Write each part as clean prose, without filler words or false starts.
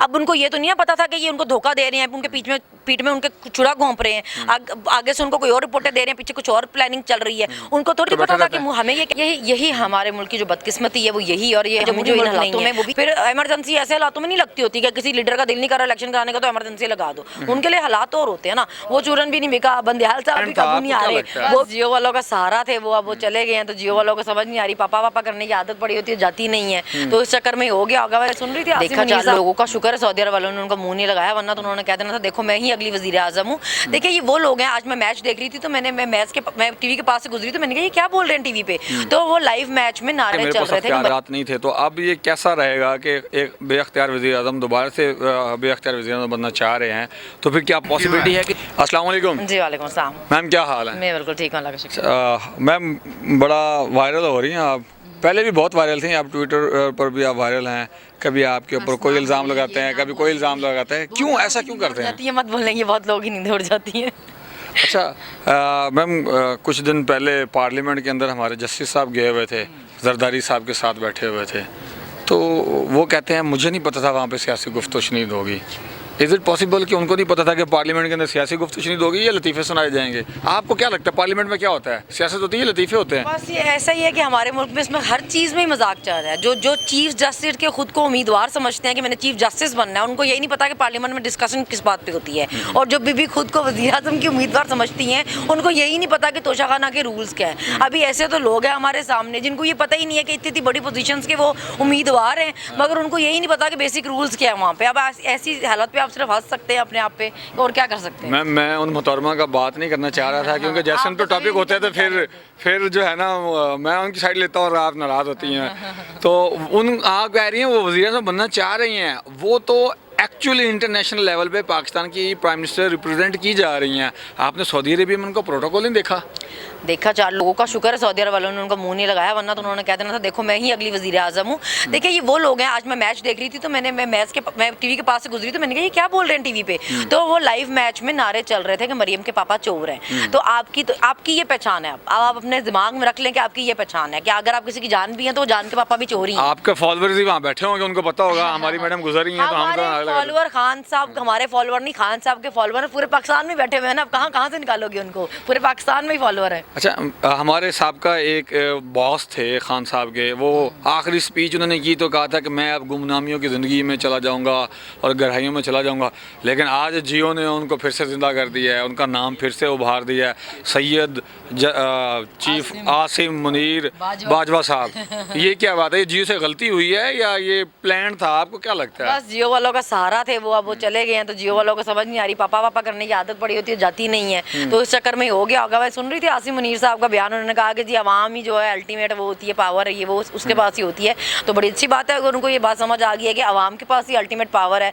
अब उनको ये तो नहीं पता था कि ये उनको धोखा दे रहे हैं, उनके पीठ में उनके चुरा घोंप रहे हैं, आगे से उनको कोई और रिपोर्टें दे रहे हैं, पीछे कुछ और प्लानिंग चल रही है। उनको थोड़ी पता था कि हमें यही हमारे मुल्क की जो बदकिस्मती है वो यही, और ये जो मुझे इन हालातों में वो भी फिर इमरजेंसी ऐसे हालातों में नहीं लगती होती कि किसी लीडर का दिल नहीं कर रहा इलेक्शन कराने का तो इमरजेंसी लगा दो। उनके लिए हालात और होते हैं ना, वो चूरन भी नहीं बिका, बंदियाल साहब भी काबू नहीं आ रहे, वो जियो वालों का सहारा थे, वो अब वो चले गए हैं, तो जियो वालों को समझ नहीं आ रही, पापा करने की आदत पड़ी होती है, जाती नहीं है, तो इस चक्कर में हो गया होगा। सुन रही थी देखा जा लोगों का शुक्र है सऊदी अरब वालों ने उनका मुंह नहीं लगाया, वरना तो उन्होंने कह देना था देखो मैं ही अगली वजीर आजम हूँ। देखिए ये वो लोग हैं, आज मैं मैच देख रही थी तो मैं टीवी के पास से गुजरी तो मैंने कहा ये क्या बोल रहे हैं टीवी पे, तो वो लाइव मैच में नारे चल रहे थे, रात नहीं थे। तो अब ये कैसा रहेगा कि एक बेअख्तियार वज़ीर आज़म दोबारा से बेअख्तियार वज़ीर आज़म बनना चाह रहे हैं, तो फिर क्या पॉसिबिलिटी है कि अस्सलाम वालेकुम जी वालेकुम सलाम मैम, क्या हाल है? मैं बिल्कुल ठीक हूं, अल्लाह का शुक्र। मैम बड़ा वायरल हो रही हैं आप, पहले भी बहुत वायरल थी, आप ट्विटर पर भी आप वायरल हैं, कभी आपके ऊपर कोई इल्ज़ाम लगाते हैं, कभी कोई इल्ज़ाम लगाते हैं, क्यों ऐसा क्यों करते हैं? मत बोलेंगे, बहुत लोग ही नींद उड़ जाती है। अच्छा मैम, कुछ दिन पहले पार्लियामेंट के अंदर हमारे जस्टिस साहब गए हुए थे, जरदारी साहब के साथ बैठे हुए थे, तो वो कहते हैं मुझे नहीं पता था वहाँ पे सियासी गुफ्तगू शुनीद होगी। इज़ इट पॉसिबल कि उनको नहीं पता था कि पार्लियामेंट के अंदर सियासी गुफ्तगू शुनीद होगी या लतीफ़े सुनाए जाएंगे? आपको क्या लगता है पार्लियामेंट में क्या होता है? सियासत होती है, लतीफ़े होते हैं? बस ये ऐसा ही है कि हमारे मुल्क में इसमें हर चीज़ में ही मजाक चल रहा है। जो चीफ जस्टिस के खुद को उम्मीदवार समझते हैं कि मैंने चीफ जस्टिस बनना है, उनको यही नहीं पता कि पार्लियामेंट में डिस्कशन किस बात पे होती है, और जो बीबी खुद को वज़ीर आज़म की उम्मीदवार समझती हैं उनको यही नहीं पता कि तोशाखाना के रूल्स क्या है। अभी ऐसे तो लोग हैं हमारे सामने जिनको ये पता ही नहीं है कि इतनी बड़ी पोजीशंस के वो उम्मीदवार हैं, मगर उनको यही नहीं पता कि बेसिक रूल्स क्या है वहाँ पे। अब ऐसी हालत पे आप सिर्फ हंस सकते हैं अपने आप पे, और क्या कर सकते हैं? मैं उन मोहतरमा का बात नहीं करना चाह रहा था, क्योंकि जैसे उन पर टॉपिक होते हैं तो फिर जो है ना मैं उनकी साइड लेता हूँ और आप नाराज़ होती हैं। तो आप कह रही हैं वो वज़ीर आज़म बनना चाह रही हैं, वो तो एक्चुअली इंटरनेशनल लेवल पे पाकिस्तान की प्राइम मिनिस्टर रिप्रेजेंट की जा रही हैं। आपने सऊदी अरेबिया में उनका प्रोटोकॉल नहीं देखा? चार लोगों का शुक्र है सऊदी अरब वालों ने उनका मुंह नहीं लगाया, वरना तो उन्होंने कह देना था देखो मैं ही अगली वजीर आजम हूँ। देखिए ये वो लोग हैं, आज मैं मैच देख रही थी तो मैं टीवी के पास से गुजरी तो मैंने कहा ये क्या बोल रहे हैं टीवी पे, तो वो लाइव मैच में नारे चल रहे थे कि मरियम के पापा चोर हैं। तो आपकी ये पहचान है, अब आप अपने दिमाग में रख लें कि आपकी ये पहचान है कि अगर आप किसी की जान भी हैं तो जान के पापा भी चोरी हैं। आपके फॉलोअर्स ही वहाँ बैठे होंगे, उनको पता होगा हमारी मैडम गुजरी हैं, तो हम फॉलोअर खान साहब, हमारे फॉलोअर नहीं, खान साहब के फॉलोअर पूरे पाकिस्तान में बैठे हुए हैं ना, अब कहाँ से निकालोगे उनको, पूरे पाकिस्तान में ही फॉलोअर है। अच्छा, हमारे साहब एक बॉस थे खान साहब के, वो आखिरी स्पीच उन्होंने की तो कहा था कि मैं अब गुमनामियों की ज़िंदगी में चला जाऊंगा और गहराइयों में चला जाऊंगा, लेकिन आज जियो ने उनको फिर से ज़िंदा कर दिया है, उनका नाम फिर से उभार दिया है, सैयद चीफ आसिम मुनीर बाजवा साहब। ये क्या बात है, ये जियो से गलती हुई है या ये प्लान था? आपको क्या लगता है? बस जियो वालों का सहारा थे, वो अब वो चले गए हैं, तो जियो वालों को समझ नहीं आ रही, पापा करने की आदत पड़ी होती है, जाती नहीं है, तो इस चक्कर में हो गया होगा। मैं सुन रही थी आसिम मुनीर साहब का बयान, उन्होंने कहा कि जी आवाम ही जो है अल्टीमेट वो होती है, पावर है ये वो उसके पास ही होती है। तो बड़ी अच्छी बात है अगर उनको ये बात समझ आ गई है कि आवाम के पास ही अल्टीमेट पावर है।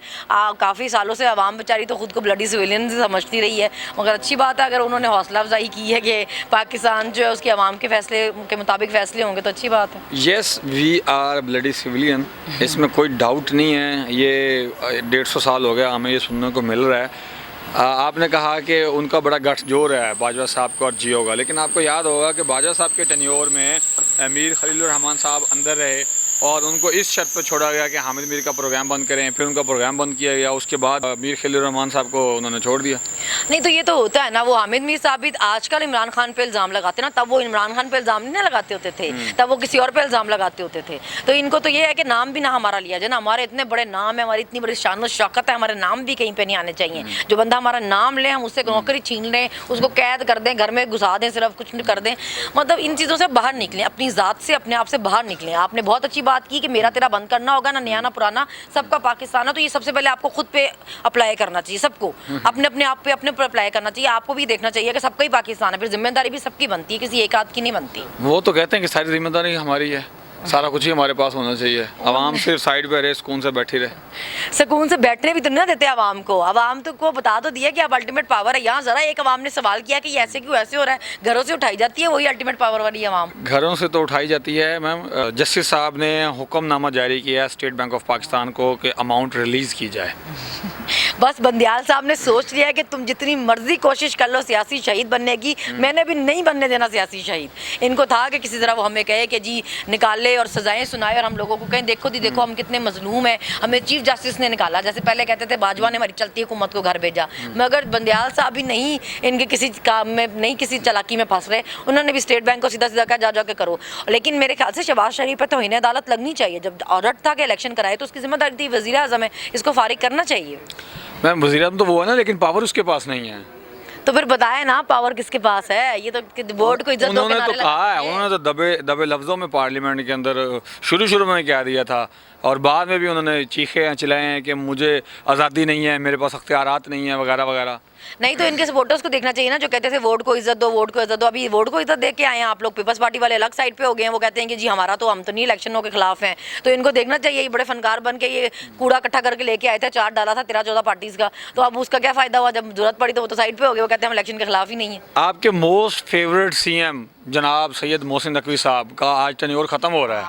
काफ़ी सालों से आवाम बेचारी तो खुद को ब्लडी सिविलियन से समझती रही है, मगर अच्छी बात है अगर उन्होंने हौसला अफजाई की है कि पाकिस्तान जो है उसके आवाम के फैसले के मुताबिक फैसले होंगे, तो अच्छी बात है। Yes we are bloody civilian, इसमें कोई डाउट नहीं है। ये 150 साल हो गया हमें ये सुनने को मिल रहा है। आपने कहा कि उनका बड़ा गठजोड़ है बाजवा साहब का और जियो का, लेकिन आपको याद होगा कि बाजवा साहब के टेन्योर में मीर खलीलुर रहमान साहब अंदर रहे और उनको इस शर्त पर छोड़ा गया कि हामिद मीर का प्रोग्राम बंद करें, फिर उनका प्रोग्राम बंद किया गया, उसके बाद मीर खलीलुर रहमान साहब को उन्होंने छोड़ दिया। नहीं तो ये तो होता है ना, वो हामिद मीर साहब भी आजकल इमरान खान पे इल्ज़ाम लगाते ना, तब वो इमरान खान पे इल्ज़ाम नहीं लगाते होते थे, तब वो किसी और पे इल्ज़ाम लगाते होते थे। तो इनको तो ये है कि नाम भी ना हमारा लिया जाए ना, हमारे इतने बड़े नाम है, हमारी इतनी बड़ी शान शौकत है, हमारे नाम भी कहीं पे नहीं आने चाहिए। जो बंदा हमारा नाम ले हम उससे नौकरी छीन लें, उसको कैद कर दें, घर में घुसा दें, सिर्फ कुछ नहीं कर दें, मतलब इन चीज़ों से बाहर निकलें, अपनी ज़ात से अपने आप से बाहर निकलें। आपने बहुत अच्छी बात की कि मेरा तेरा बंद करना होगा, ना नया ना पुराना, सबका पाकिस्तान है, तो ये सबसे पहले आपको खुद पे अप्लाई करना चाहिए, सबको अपने आप पे अपने पर अप्लाई करना चाहिए। आपको भी देखना चाहिए कि सबका ही पाकिस्तान है, फिर जिम्मेदारी भी सबकी बनती है, किसी एक आध की नहीं बनती। वो तो कहते हैं कि सारी जिम्मेदारी हमारी है, सारा कुछ ही हमारे पास होना चाहिए, आवाम सिर्फ साइड पे रहे, सुकून से बैठी रहे। सुकून से बैठने भी तो नहीं देते आवाम को, आवाम तो को बता तो दिया कि अब अल्टीमेट पावर है। यहाँ जरा एक आवाम ने सवाल किया कि ऐसे क्यों ऐसे हो रहा है, घरों से उठाई जाती है वही अल्टीमेट पावर वाली आवाम। घरों से तो उठाई जाती है मैम। जस्टिस साहब ने हुक्मनामा जारी किया स्टेट बैंक ऑफ पाकिस्तान को कि अमाउंट रिलीज़ की जाए। बस बंदियाल साहब ने सोच लिया है कि तुम जितनी मर्जी कोशिश कर लो सियासी शहीद बनने की, मैंने भी नहीं बनने देना सियासी शहीद। इनको था कि किसी तरह वो हमें कहे कि जी निकाले और सजाएं सुनाए और हम लोगों को कहें देखो दी देखो हम कितने मजलूम हैं, हमें चीफ जस्टिस ने निकाला। जैसे पहले कहते थे बाजवा ने हमारी चलती हुकूमत को घर भेजा, मगर बंदियाल साहब भी नहीं इनके किसी काम में नहीं किसी चालाकी में फंस रहे, उन्होंने भी स्टेट बैंक को सीधा सीधा कहा जा के करो। लेकिन मेरे ख्याल से शहबाज शरीफ पर तौहीन अदालत लगनी चाहिए। जब ऑर्डर था कि इलेक्शन कराए तो उसकी जिम्मेदारी थी वज़ीर आज़म है, इसको फारिग करना चाहिए। मैम वज़ीर आज़म तो वो है ना, लेकिन पावर उसके पास नहीं है। तो फिर बताए ना पावर किसके पास है, ये तो वोट को इज्जत दो के उन्होंने तो कहा है, उन्होंने तो दबे दबे लफ्ज़ों में पार्लियामेंट के अंदर शुरू में कह दिया था, और बाद में भी उन्होंने चीखे हैं चिल्लाए हैं कि मुझे आज़ादी नहीं है, मेरे पास अख्तियारात नहीं है वगैरह वगैरह। नहीं तो इनके सपोर्टर्स को देखना चाहिए ना, जो कहते थे वोट को इज्जत दो वोट को इज्जत दो। अभी वोट को इज्जत दे के आए हैं आप लोग, पीपल्स पार्टी वाले अलग साइड पे हो गए हैं, वो कहते हैं कि जी हमारा तो हम तो नहीं इलेक्शनों के खिलाफ हैं। तो इनको देखना चाहिए, ये बड़े फनकार बन के ये कूड़ा इकट्ठा करके लेके आए थे, चार्ट डाला था 13-14 पार्टीज का, तो अब उसका क्या फायदा हुआ, जब जरूरत पड़ी तो वो तो साइड पे हो गए, वो कहते हैं हम इलेक्शन के खिलाफ ही नहीं है। आपके मोस्ट फेवरेट सीएम जनाब सैयद मोहसिन नकवी साहब का आज टेन्योर ख़त्म हो रहा है,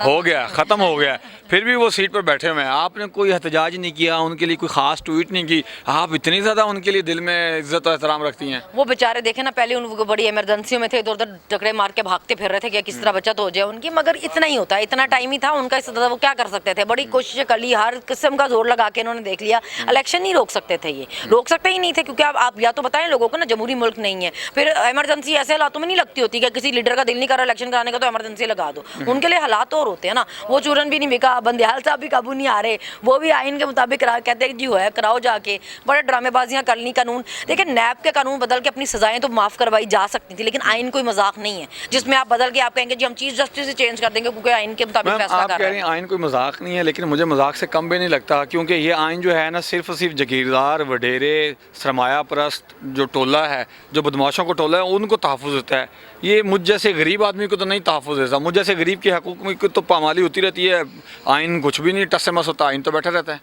हो गया ख़त्म हो गया, फिर भी वो सीट पर बैठे हुए हैं। आपने कोई एहतजाज नहीं किया, उनके लिए कोई ख़ास ट्वीट नहीं की, आप इतनी ज़्यादा उनके लिए दिल में इज्जत और एहतराम रखती हैं। वो बेचारे देखे ना, पहले उनको बड़ी इमरजेंसियों में थे, इधर उधर टकरे मार के भागते फिर रहे थे कि किस तरह बचत हो जाए उनकी, मगर इतना ही होता है, इतना टाइम ही था उनका, इससे ज़्यादा वो क्या कर सकते थे। बड़ी कोशिशें कर ली, हर किस्म का जोर लगा के इन्होंने देख लिया, इलेक्शन नहीं रोक सकते थे, ये रोक सकते ही नहीं थे, क्योंकि आप या तो बताएं लोगों को ना जमहूरी मुल्क नहीं है, फिर इमरजेंसी ऐसे हालातों में नहीं लगती होती कि किसी लीडर का दिल नहीं कर रहा इलेक्शन कराने का तो इमरजेंसी लगा दो, उनके लिए हालात और होते हैं ना। वो चूरन भी नहीं बिका, बंदियाल साहब भी काबू नहीं आ रहे, वो भी आइन के मुताबिक कहते हैं जी है कराओ जाके, बड़े ड्रामेबाजियां कर ली। कानून देखिए, नैब के कानून बदल के अपनी सजाएं तो माफ करवाई जा सकती थी, लेकिन आइन कोई मजाक नहीं है जिसमें आप बदल के आप कहेंगे जी हम चीफ जस्टिस से चेंज कर देंगे क्योंकि आइन के मुताबिक फैसला कर रहे हैं। आइन कोई मजाक नहीं है, लेकिन मुझे मजाक से कम भी नहीं लगता, क्योंकि ये आइन जो है ना सिर्फ जागीरदार वडेरे सरमाया परस्त जो टोला है, जो बदमाशों को टोला है, उनको तहफ़्फ़ुज़ देता है। ये मुझ जैसे गरीब आदमी को तो नहीं तहफ़्फ़ुज़ देता, मुझ जैसे गरीब के हकूक़ में तो पामाली होती रहती है, आइन कुछ भी नहीं टस से मस होता, आइन तो बैठा रहता है।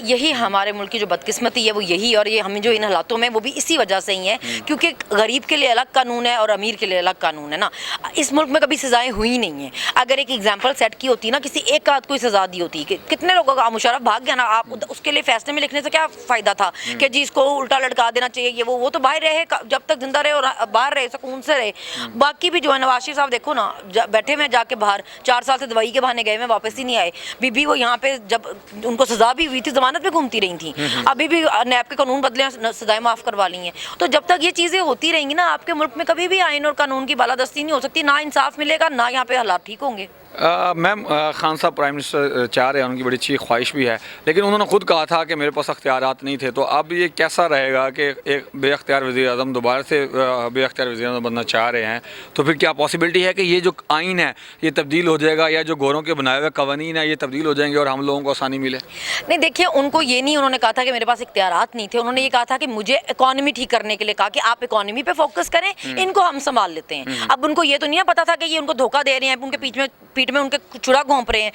यही हमारे मुल्क की जो बदकिस्मती है वो यही, और ये हम जो इन हालातों में वो भी इसी वजह से ही है, क्योंकि गरीब के लिए अलग कानून है और अमीर के लिए अलग कानून है ना। इस मुल्क में कभी सज़ाएं हुई नहीं हैं। अगर एक एग्जाम्पल सेट की होती ना, किसी एक आध कोई सज़ा दी होती, कि कितने लोगों का मुशर्रफ भाग गया ना, आप उसके लिए फैसले में लिखने से क्या फ़ायदा था कि जी इसको उल्टा लटका देना चाहिए, ये वो तो बाहर रहे, जब तक जिंदा रहे और बाहर रहे सुकून से रहे। बाकी भी जो है नवाज शरीफ साहब देखो ना, बैठे हुए जाके बाहर 4 साल से दवाई के बहाने गए हुए, वापस ही नहीं आए। बीबी वो यहाँ पे जब उनको सजा भी हुई थी जमानत पे घूमती रही थी, अभी भी नैब के कानून बदले, सजाएं माफ़ करवा ली हैं। तो जब तक ये चीज़ें होती रहेंगी ना, आपके मुल्क में कभी भी आइन और कानून की बालादस्ती नहीं हो सकती, ना इंसाफ मिलेगा, ना यहाँ पे हालात ठीक होंगे। मैम खान साहब प्राइम मिनिस्टर चाह रहे हैं, उनकी बड़ी अच्छी ख्वाहिश भी है, लेकिन उन्होंने खुद कहा था कि मेरे पास अख्तियारात नहीं थे। तो अब ये कैसा रहेगा कि एक बेअख्तियार वज़ीर आज़म दोबारा से बेअख्तियार वज़ीर आज़म बनना चाह रहे हैं, तो फिर क्या पॉसिबिलिटी है कि ये जो आइन है ये तब्दील हो जाएगा, या जो गोरों के बनाए हुए कवानीन है ये तब्दील हो जाएंगे और हम लोगों को आसानी मिले? नहीं देखिए, उनको ये नहीं उन्होंने कहा था कि मेरे पास इख्तियारात नहीं थे, उन्होंने ये कहा था कि मुझे इकॉनमी ठीक करने के लिए कहा कि आप इकॉनमी पे फोकस करें, इनको हम संभाल लेते हैं। अब उनको ये तो नहीं पता था कि ये उनको धोखा दे रहे हैं, उनके पीठ में उनके चुड़ा घोंप रहे हैं,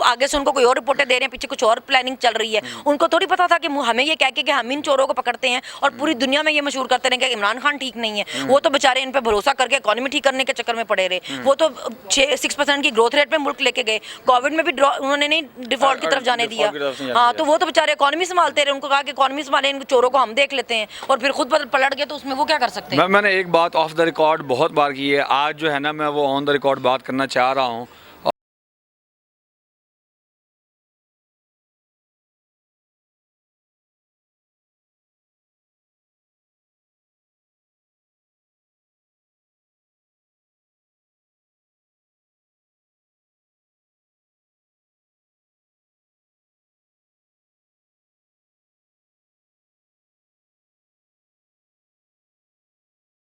आगे से उनको कोई और रिपोर्टें दे रहे हैं, पीछे कुछ और प्लानिंग चल रही है। उनको थोड़ी पता था कि हमें ये कह के कि हम इन चोरों को पकड़ते हैं और पूरी दुनिया में ये मशहूर करते रहे कि इमरान खान ठीक नहीं है। वो तो बेचारे इन पे भरोसा करके इकॉनमी ठीक करने के चक्कर में पड़े रहे। वो तो 6% की ग्रोथ रेट पे मुल्क लेके गए, कोविड में भी उन्होंने नहीं डिफॉल्ट की तरफ जाने दिया। हाँ, तो वो तो बेचारे इकॉनमी संभालते रहे, उनको कहा कि इकॉनमी संभाले, इन चोरों को हम देख लेते हैं, और फिर खुद पलट गए, तो उसमें वो क्या कर सकते हैं। मैंने एक बात ऑफ द रिकॉर्ड बहुत बार की है, आज जो है ना मैं वो ऑन द रिकॉर्ड बात करना चाह रहा हूँ